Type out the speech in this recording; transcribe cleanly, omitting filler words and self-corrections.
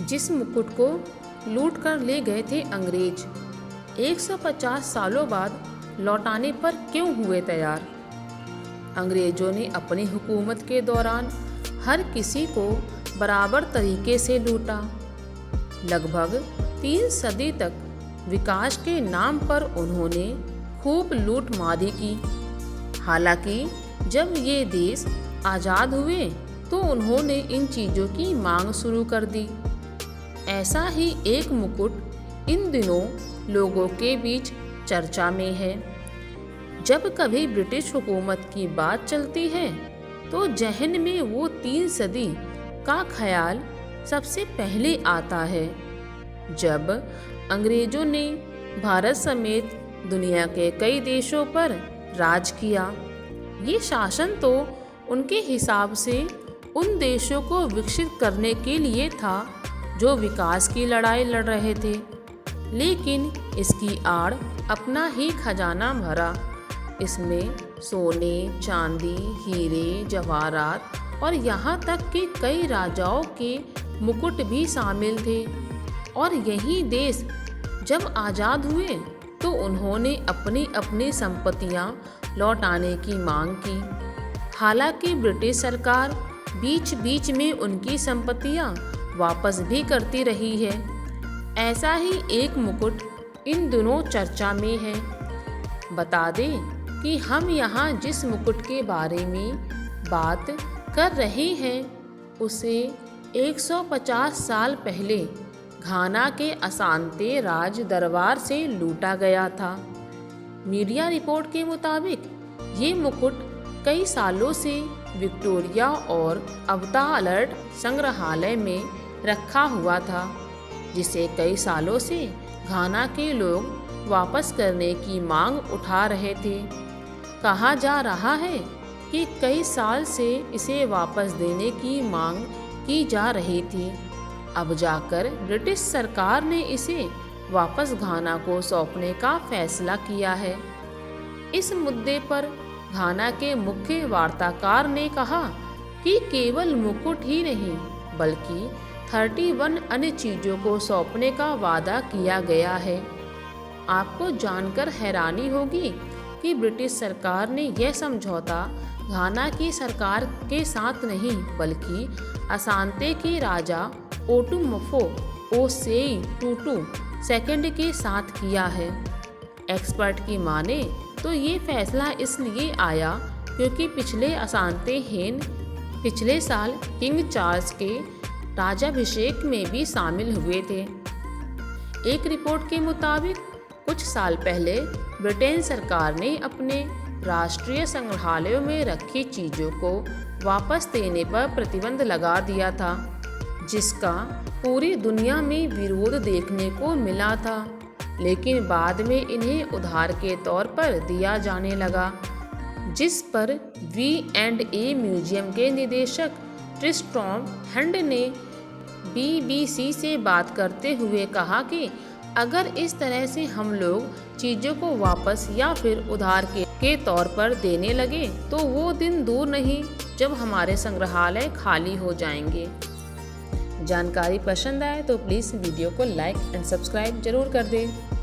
जिस मुकुट को लूट कर ले गए थे अंग्रेज, 150 सालों बाद लौटाने पर क्यों हुए तैयार। अंग्रेजों ने अपनी हुकूमत के दौरान हर किसी को बराबर तरीके से लूटा। लगभग 3 सदी तक विकास के नाम पर उन्होंने खूब लूटमारी की। हालांकि जब ये देश आज़ाद हुए तो उन्होंने इन चीज़ों की मांग शुरू कर दी। ऐसा ही एक मुकुट इन दिनों लोगों के बीच चर्चा में है। जब कभी ब्रिटिश हुकूमत की बात चलती है तो जहन में वो 3 सदी का ख्याल सबसे पहले आता है, जब अंग्रेजों ने भारत समेत दुनिया के कई देशों पर राज किया। ये शासन तो उनके हिसाब से उन देशों को विकसित करने के लिए था जो विकास की लड़ाई लड़ रहे थे, लेकिन इसकी आड़ अपना ही खजाना भरा। इसमें सोने, चांदी, हीरे, जवाहरात और यहाँ तक कि कई राजाओं के मुकुट भी शामिल थे। और यही देश जब आज़ाद हुए तो उन्होंने अपनी अपनी संपत्तियाँ लौटाने की मांग की। हालांकि ब्रिटिश सरकार बीच बीच में उनकी संपत्तियाँ वापस भी करती रही है। ऐसा ही एक मुकुट इन दिनों चर्चा में है। बता दें कि हम यहाँ जिस मुकुट के बारे में बात कर रहे हैं उसे 150 साल पहले घाना के असांते राज दरबार से लूटा गया था। मीडिया रिपोर्ट के मुताबिक ये मुकुट कई सालों से विक्टोरिया और अल्बर्ट संग्रहालय में रखा हुआ था, जिसे कई सालों से घाना के लोग वापस करने की मांग उठा रहे थे। कहा जा रहा है कि कई साल से इसे वापस देने की मांग की जा रही थी। अब जाकर ब्रिटिश सरकार ने इसे वापस घाना को सौंपने का फैसला किया है। इस मुद्दे पर घाना के मुख्य वार्ताकार ने कहा कि केवल मुकुट ही नहीं बल्कि 31 अन्य चीज़ों को सौंपने का वादा किया गया है। आपको जानकर हैरानी होगी कि ब्रिटिश सरकार ने यह समझौता घाना की सरकार के साथ नहीं बल्कि असांते के राजा ओटुमफो ओसेई टूटू सेकंड के साथ किया है। एक्सपर्ट की माने तो ये फैसला इसलिए आया क्योंकि पिछले असांते हेन पिछले साल किंग चार्ल्स के राजाभिषेक में भी शामिल हुए थे। एक रिपोर्ट के मुताबिक कुछ साल पहले ब्रिटेन सरकार ने अपने राष्ट्रीय संग्रहालयों में रखी चीज़ों को वापस देने पर प्रतिबंध लगा दिया था, जिसका पूरी दुनिया में विरोध देखने को मिला था। लेकिन बाद में इन्हें उधार के तौर पर दिया जाने लगा, जिस पर V&A म्यूजियम के निदेशक ट्रिस्ट्रॉम हंड ने BBC से बात करते हुए कहा कि अगर इस तरह से हम लोग चीज़ों को वापस या फिर उधार के तौर पर देने लगे तो वो दिन दूर नहीं जब हमारे संग्रहालय खाली हो जाएंगे। जानकारी पसंद आए तो प्लीज़ वीडियो को लाइक एंड सब्सक्राइब जरूर कर दें।